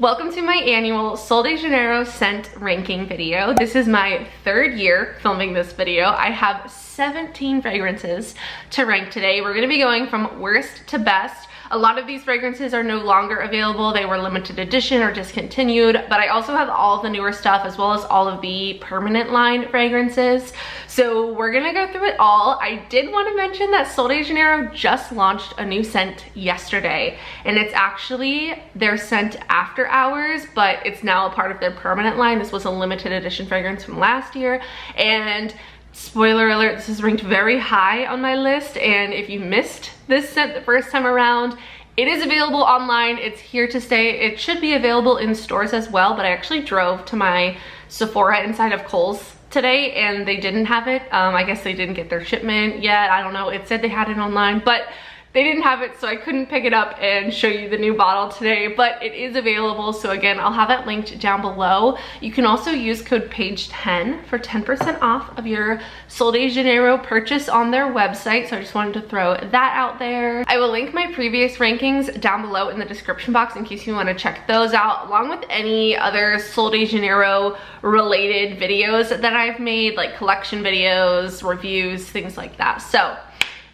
Welcome to my annual Sol de Janeiro scent ranking video. This is my third year filming this video. I have 17 fragrances to rank today. We're gonna be going from worst to best. A lot of these fragrances are no longer available. They were limited edition or discontinued, but I also have all the newer stuff as well as all of the permanent line fragrances. So we're gonna go through it all. I did want to mention that Sol de Janeiro just launched a new scent yesterday, and it's actually their scent after hours, but it's now a part of their permanent line. This was a limited edition fragrance from last year, and spoiler alert, this is ranked very high on my list, and if you missed this scent the first time around, it is available online. It's here to stay. It should be available in stores as well, but I actually drove to my Sephora inside of Kohl's today and they didn't have it. I guess they didn't get their shipment yet. I don't know. It said they had it online, but they didn't have it, so I couldn't pick it up and show you the new bottle today, but it is available. So again, I'll have it linked down below. You can also use code PAIGE10 for 10% off of your Sol de Janeiro purchase on their website. So I just wanted to throw that out there. I will link my previous rankings down below in the description box in case you want to check those out, along with any other Sol de Janeiro related videos that I've made, like collection videos, reviews, things like that. So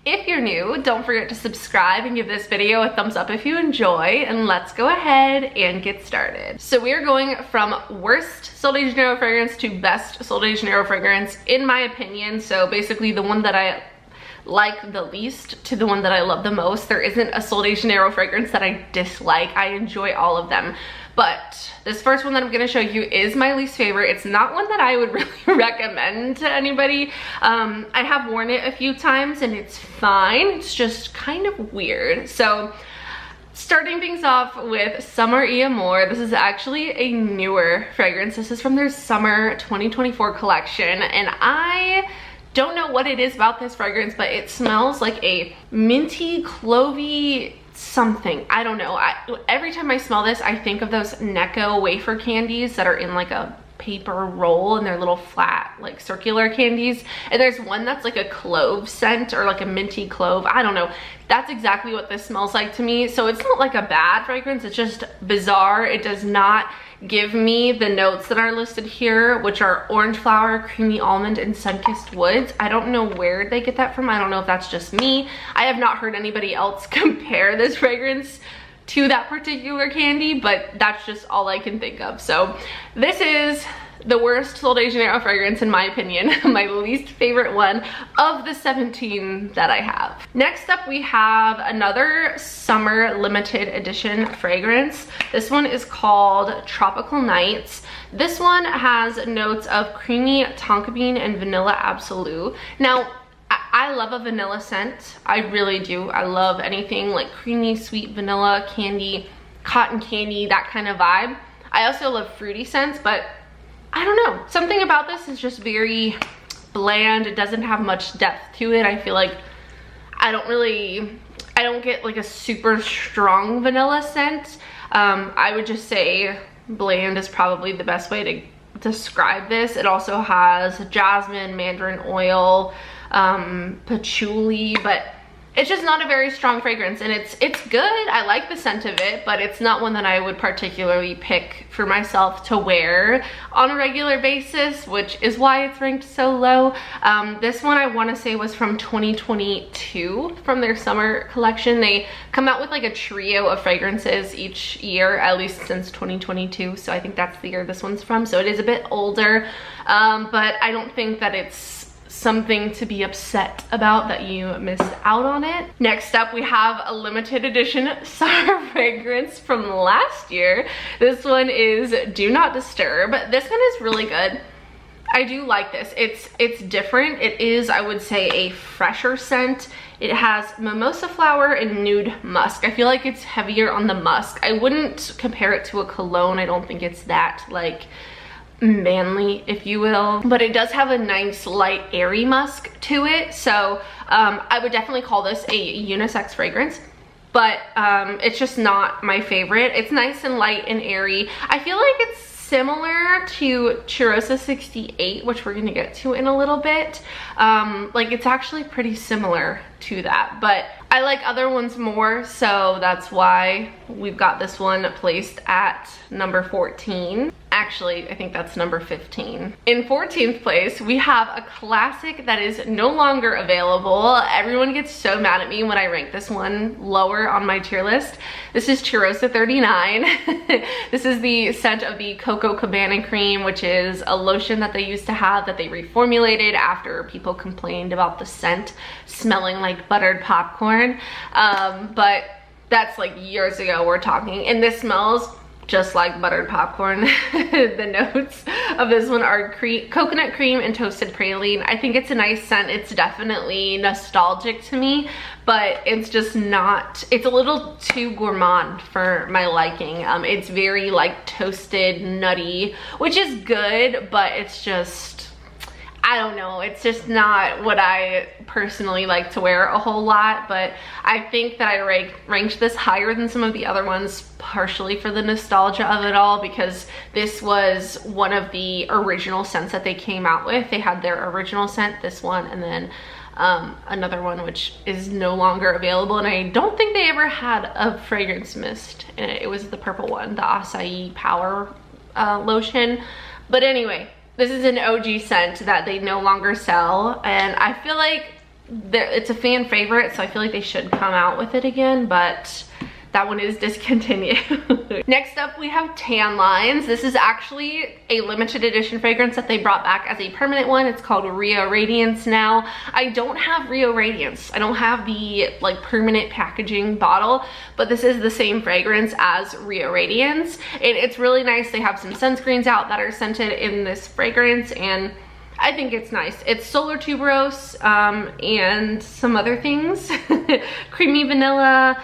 if you're new, don't forget to subscribe and give this video a thumbs up if you enjoy, and let's go ahead and get started. So we are going from worst Sol de Janeiro fragrance to best Sol de Janeiro fragrance, in my opinion. So basically the one that I like the least to the one that I love the most. There isn't a Sol de Janeiro fragrance that I dislike. I enjoy all of them. But this first one that I'm gonna show you is my least favorite. It's not one that I would really recommend to anybody. I have worn it a few times and it's fine. It's just kind of weird. So starting things off with Summer y Amor. This is actually a newer fragrance. This is from their Summer 2024 collection, and I don't know what it is about this fragrance, but it smells like a minty, clovey something. I don't know. Every time I smell this, I think of those Necco wafer candies that are in like a paper roll, and they're little flat, like circular candies. And there's one that's like a clove scent, or like a minty clove. I don't know. That's exactly what this smells like to me. So it's not like a bad fragrance. It's just bizarre. It does not give me the notes that are listed here, which are orange flower, creamy almond, and sun-kissed woods. I don't know where they get that from. I don't know if that's just me. I have not heard anybody else compare this fragrance to that particular candy, but that's just all I can think of. So this is the worst Sol de Janeiro fragrance in my opinion, my least favorite one of the 17 that I have. Next up, we have another summer limited edition fragrance. This one is called Tropical Nights. This one has notes of creamy tonka bean and vanilla absolute. Now, I love a vanilla scent. I really do. I love anything like creamy, sweet vanilla, candy, cotton candy, that kind of vibe. I also love fruity scents, but I don't know. Something about this is just very bland. It doesn't have much depth to it. I feel like I don't get like a super strong vanilla scent. I would just say bland is probably the best way to describe this. It also has jasmine, mandarin oil, patchouli, but it's just not a very strong fragrance, and it's good. I like the scent of it, but it's not one that I would particularly pick for myself to wear on a regular basis, which is why it's ranked so low. This one I want to say was from 2022, from their summer collection. They come out with like a trio of fragrances each year, at least since 2022, so I think that's the year this one's from. So it is a bit older, but I don't think that it's something to be upset about that you missed out on it. Next up, we have a limited edition summer fragrance from last year. This one is Do Not Disturb. This one is really good. I do like this. It's different. It is, I would say, a fresher scent. It has mimosa flower and nude musk. I feel like it's heavier on the musk. I wouldn't compare it to a cologne. I don't think it's that like manly, if you will, but it does have a nice light airy musk to it. So I would definitely call this a unisex fragrance, but it's just not my favorite. It's nice and light and airy. I feel like it's similar to Cheirosa 68, which we're gonna get to in a little bit. Like it's actually pretty similar to that, but I like other ones more, so that's why we've got this one placed at number 14. Actually, I think that's number 15. In 14th place, we have a classic that is no longer available. Everyone gets so mad at me when I rank this one lower on my tier list. This is Cheirosa 39. This is the scent of the Coco Cabana Cream, which is a lotion that they used to have that they reformulated after people complained about the scent smelling like buttered popcorn. But that's like years ago we're talking, and this smells just like buttered popcorn. The notes of this one are coconut cream and toasted praline. I think it's a nice scent. It's definitely nostalgic to me, but it's just not, it's a little too gourmand for my liking. It's very like toasted, nutty, which is good, but it's just, I don't know, it's just not what I personally like to wear a whole lot. But I think that I ranked this higher than some of the other ones, partially for the nostalgia of it all, because this was one of the original scents that they came out with. They had their original scent, this one, and then another one which is no longer available, and I don't think they ever had a fragrance mist in it. It was the purple one, the Acai Power lotion. But anyway, this is an OG scent that they no longer sell, and I feel like it's a fan favorite, so I feel like they should come out with it again, but that one is discontinued. Next up, we have Tan Lines. This is actually a limited edition fragrance that they brought back as a permanent one. It's called Rio Radiance now. I don't have Rio Radiance. I don't have the like permanent packaging bottle, but this is the same fragrance as Rio Radiance. And it's really nice. They have some sunscreens out that are scented in this fragrance, and I think it's nice. It's solar tuberose and some other things. Creamy vanilla,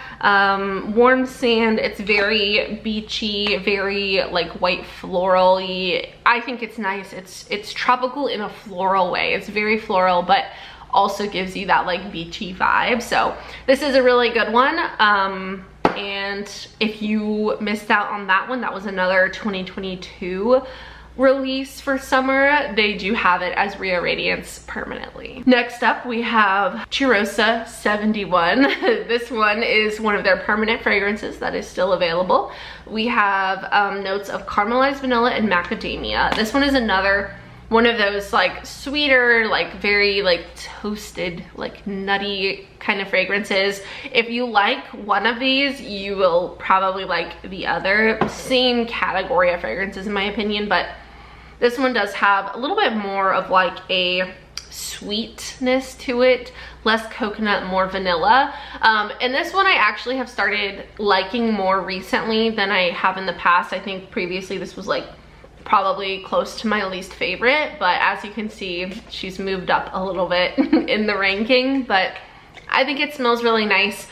warm sand. It's very beachy, very like white floral-y. I think it's nice. It's tropical in a floral way. It's very floral, but also gives you that like beachy vibe. So this is a really good one. And if you missed out on that one, that was another 2022 release for summer. They do have it as Rio Radiance permanently. Next up, we have Cheirosa 71. This one is one of their permanent fragrances that is still available. We have notes of caramelized vanilla and macadamia. This one is another one of those like sweeter, like very like toasted, like nutty kind of fragrances. If you like one of these, you will probably like the other. Same category of fragrances in my opinion, but this one does have a little bit more of like a sweetness to it, less coconut, more vanilla. And this one I actually have started liking more recently than I have in the past. I think previously this was like probably close to my least favorite, but as you can see, she's moved up a little bit in the ranking, but I think it smells really nice.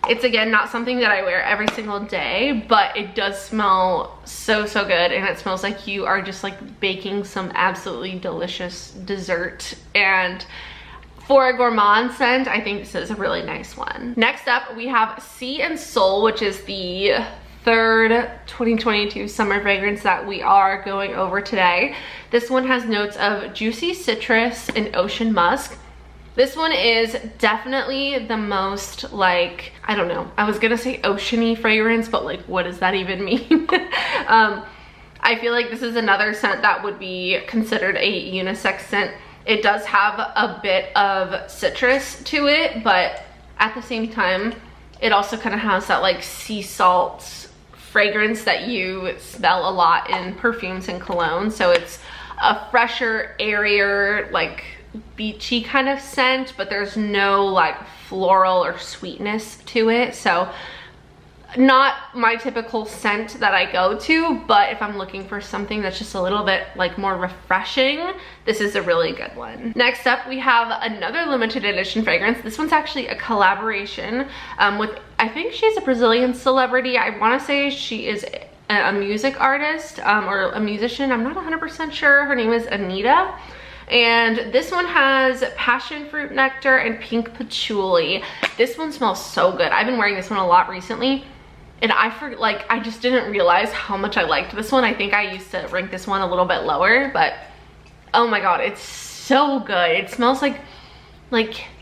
It's again not something that I wear every single day, but it does smell so good, and it smells like you are just like baking some absolutely delicious dessert. And for a gourmand scent, I think this is a really nice one. Next up, we have Sea and Soul, which is the third 2022 summer fragrance that we are going over today. This one has notes of juicy citrus and ocean musk. This one is definitely the most like, I don't know, I was gonna say ocean-y fragrance, but like what does that even mean? I feel like this is another scent that would be considered a unisex scent. It does have a bit of citrus to it, but at the same time, it also kind of has that like sea salt fragrance that you smell a lot in perfumes and cologne. So it's a fresher, airier, like beachy kind of scent, but there's no like floral or sweetness to it. So not my typical scent that I go to, but if I'm looking for something that's just a little bit like more refreshing, this is a really good one. Next up, we have another limited edition fragrance. This one's actually a collaboration with, I think she's a Brazilian celebrity. I want to say she is a music artist or a musician. I'm not 100% sure. Her name is Anita. And this one has passion fruit nectar and pink patchouli. This one smells so good. I've been wearing this one a lot recently, and I just didn't realize how much I liked this one. I think I used to rank this one a little bit lower, but oh my god, it's so good. It smells like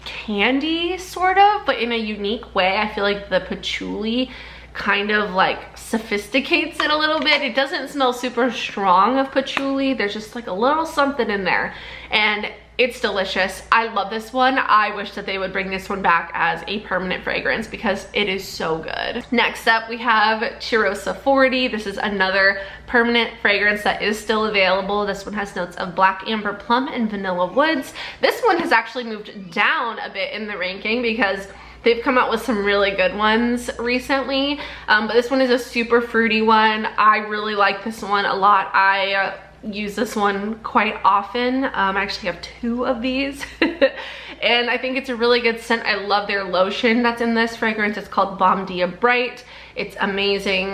candy sort of, but in a unique way. I feel like the patchouli kind of like sophisticates it a little bit. It doesn't smell super strong of patchouli. There's just like a little something in there, and it's delicious. I love this one. I wish that they would bring this one back as a permanent fragrance because it is so good. Next up, we have Cheirosa 40. This is another permanent fragrance that is still available. This one has notes of black amber plum and vanilla woods. This one has actually moved down a bit in the ranking because they've come out with some really good ones recently, but this one is a super fruity one. I really like this one a lot. I use this one quite often. I actually have 2 of these and I think it's a really good scent. I love their lotion that's in this fragrance. It's called Balm Dia Bright. It's amazing.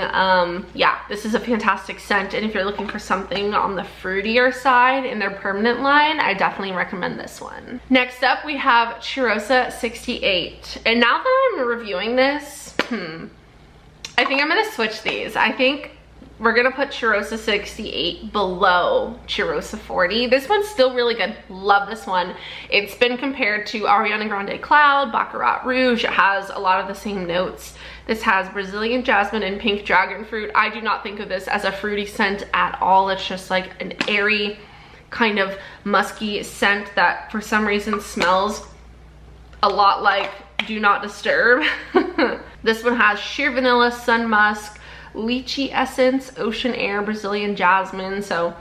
Yeah, this is a fantastic scent, and if you're looking for something on the fruitier side in their permanent line, I definitely recommend this one. Next up, we have Cheirosa 68, and now that I'm reviewing this, I think I'm gonna switch these. I think we're gonna put Cheirosa 68 below Cheirosa 40. This one's still really good. Love this one. It's been compared to Ariana Grande Cloud, Baccarat Rouge. It has a lot of the same notes. This has Brazilian jasmine and pink dragon fruit. I do not think of this as a fruity scent at all. It's just like an airy, kind of musky scent that for some reason smells a lot like Do Not Disturb. This one has sheer vanilla, sun musk, lychee essence, ocean air, Brazilian jasmine. So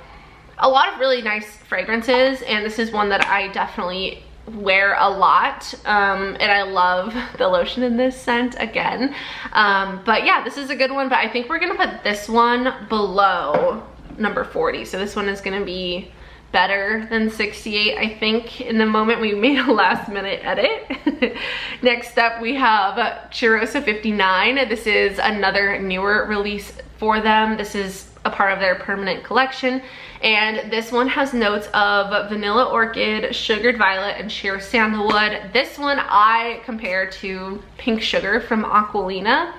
a lot of really nice fragrances, and this is one that I definitely wear a lot, and I love the lotion in this scent again. But yeah, this is a good one, but I think we're gonna put this one below number 40. So this one is gonna be better than 68, I think. In the moment we made a last minute edit. Next up, we have Cheirosa 59. This is another newer release for them. This is a part of their permanent collection, and this one has notes of vanilla orchid, sugared violet, and sheer sandalwood. This one I compare to Pink Sugar from Aquilina.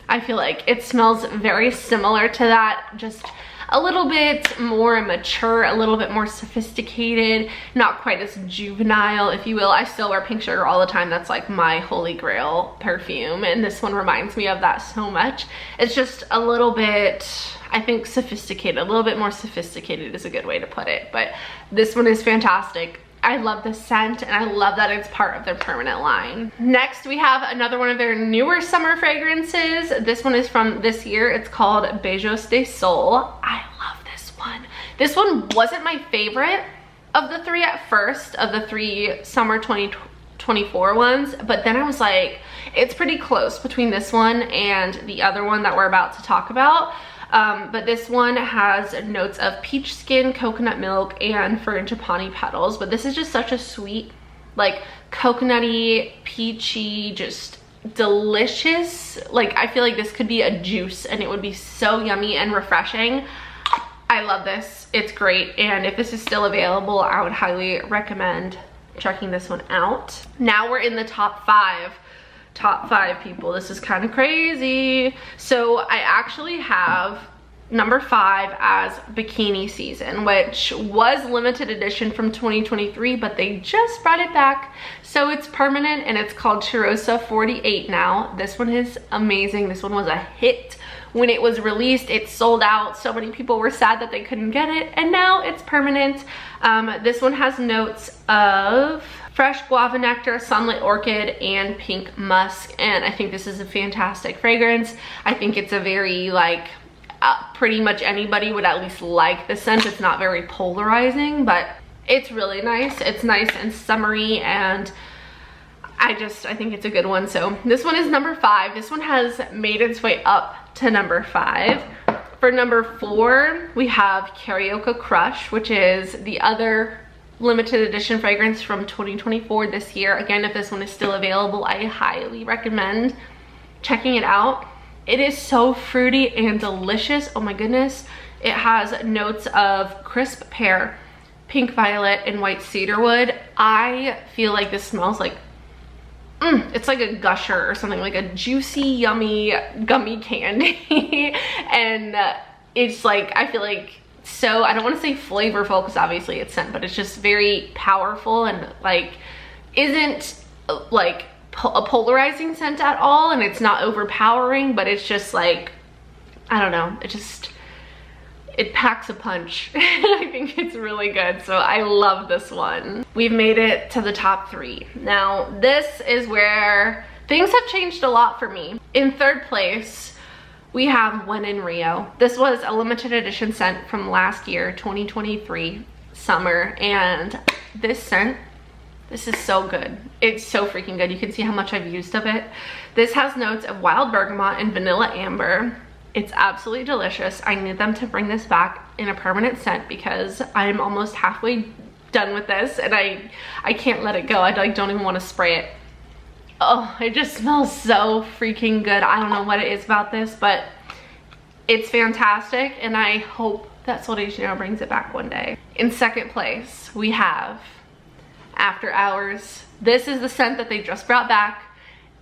I feel like it smells very similar to that, just a little bit more mature, a little bit more sophisticated, not quite as juvenile, if you will. I still wear Pink Sugar all the time. That's like my holy grail perfume, and this one reminds me of that so much. It's just a little bit, I think, sophisticated. A little bit more sophisticated is a good way to put it, but this one is fantastic. I love the scent, and I love that it's part of their permanent line. Next, we have another one of their newer summer fragrances. This one is from this year. It's called Beijos de Sol. I love this one. This one wasn't my favorite of the 3 at first, of the 3 summer 2024 ones, but then I was like, it's pretty close between this one and the other one that we're about to talk about. But this one has notes of peach skin, coconut milk, and frangipani petals. But this is just such a sweet, like coconutty, peachy, just delicious. Like, I feel like this could be a juice and it would be so yummy and refreshing. I love this. It's great. And if this is still available, I would highly recommend checking this one out. Now we're in the top 5. Top 5, people. This is kind of crazy. So I actually have number 5 as Bikini Season, which was limited edition from 2023, but they just brought it back. So it's permanent, and it's called Cheirosa 48 now. This one is amazing. This one was a hit when it was released. It sold out. So many people were sad that they couldn't get it, and now it's permanent. This one has notes of fresh guava nectar, sunlit orchid, and pink musk, and I think this is a fantastic fragrance. I think it's a very, like, pretty much anybody would at least like the scent. It's not very polarizing, but it's really nice. It's nice and summery, and I think it's a good one. So this one is number 5. This one has made its way up to number 5. For number 4, we have Karaoke Crush, which is the other limited edition fragrance from 2024 this year. Again, if this one is still available, I highly recommend checking it out. It is so fruity and delicious. Oh my goodness. It has notes of crisp pear, pink violet, and white cedarwood. I feel like this smells like it's like a gusher or something, like a juicy, yummy, gummy candy. And it's like, I feel like, so I don't want to say flavorful because obviously it's scent, but it's just very powerful and like isn't like a polarizing scent at all, and it's not overpowering, but it's just like, I don't know, it packs a punch. And I think it's really good, so I love this one. We've made it to the top 3. Now this is where things have changed a lot for me. In 3rd place, we have When in Rio. This was a limited edition scent from last year, 2023 summer, and this scent, this is so good. It's so freaking good. You can see how much I've used of it. This has notes of wild bergamot and vanilla amber. It's absolutely delicious. I need them to bring this back in a permanent scent because I'm almost halfway done with this, and I can't let it go. I like don't even want to spray it. Oh, it just smells so freaking good. I don't know what it is about this, but it's fantastic, and I hope that Sol de Janeiro brings it back one day. In 2nd place, we have After Hours. This is the scent that they just brought back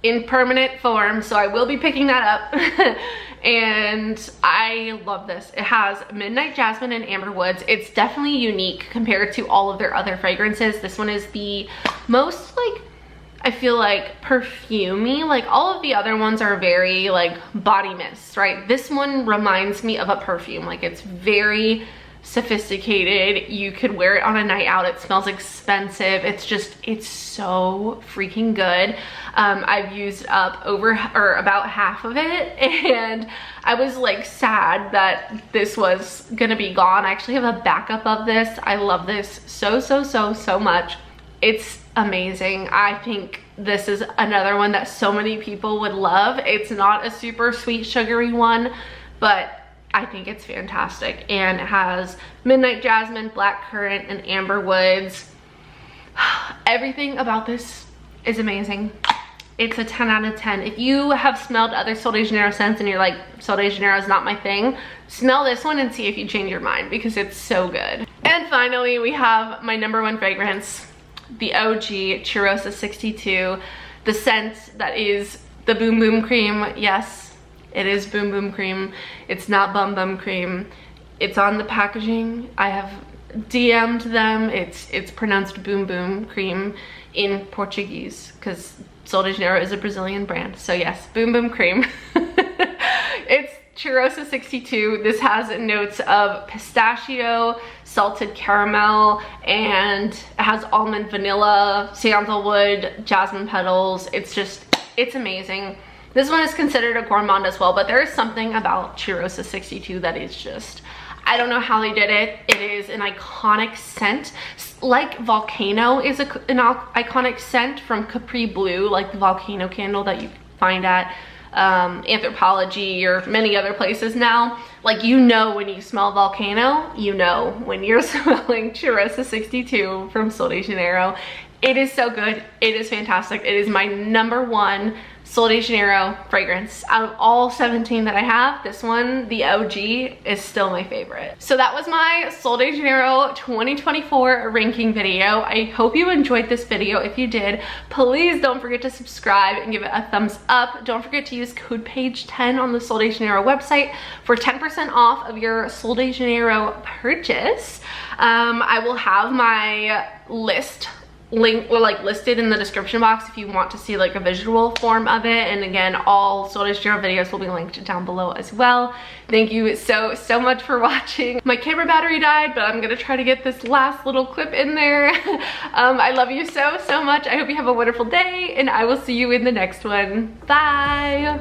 in permanent form, so I will be picking that up. And I love this. It has midnight jasmine and amber woods. It's definitely unique compared to all of their other fragrances. This one is the most, like, I feel like perfumey. Like all of the other ones are very like body mists, right? This one reminds me of a perfume. Like it's very sophisticated. You could wear it on a night out. It smells expensive. It's so freaking good. I've used up about half of it, and I was like sad that this was gonna be gone. I actually have a backup of this. I love this so much. It's amazing. I think this is another one that so many people would love. It's not a super sweet sugary one, but I think it's fantastic, and it has midnight jasmine, black currant, and amber woods. Everything about this is amazing. It's a 10 out of 10. If you have smelled other Sol de Janeiro scents and you're like, Sol de Janeiro is not my thing, smell this one and see if you change your mind, because it's so good. And finally, we have my #1 fragrance, the OG Cheirosa 62, the scent that is the Boom Boom Cream. Yes, it is Boom Boom Cream. It's not Bum Bum Cream. It's on the packaging. I have DM'd them. It's pronounced Boom Boom Cream in Portuguese because Sol de Janeiro is a Brazilian brand. So yes, Boom Boom Cream. It's Cheirosa 62. This has notes of pistachio, salted caramel, and it has almond, vanilla, sandalwood, jasmine petals. It's amazing. This one is considered a gourmand as well, but there is something about Cheirosa 62 that is just, I don't know how they did it. It is an iconic scent. Like Volcano is an iconic scent from Capri Blue, like the volcano candle that you find at Anthropology or many other places now. Like, you know when you smell Volcano, you know when you're smelling Cheirosa 62 from Sol de Janeiro. It is so good. It is fantastic. It is my #1 Sol de Janeiro fragrance. Out of all 17 that I have, this one, the OG, is still my favorite. So that was my Sol de Janeiro 2024 ranking video. I hope you enjoyed this video. If you did, please don't forget to subscribe and give it a thumbs up. Don't forget to use code PAIGE10 on the Sol de Janeiro website for 10% off of your Sol de Janeiro purchase. I will have my listed in the description box if you want to see like a visual form of it, and again, all Sol de Janeiro videos will be linked down below as well. Thank you so much for watching. My camera battery died, but I'm gonna try to get this last little clip in there. I love you so much. I hope you have a wonderful day, and I will see you in the next one. Bye.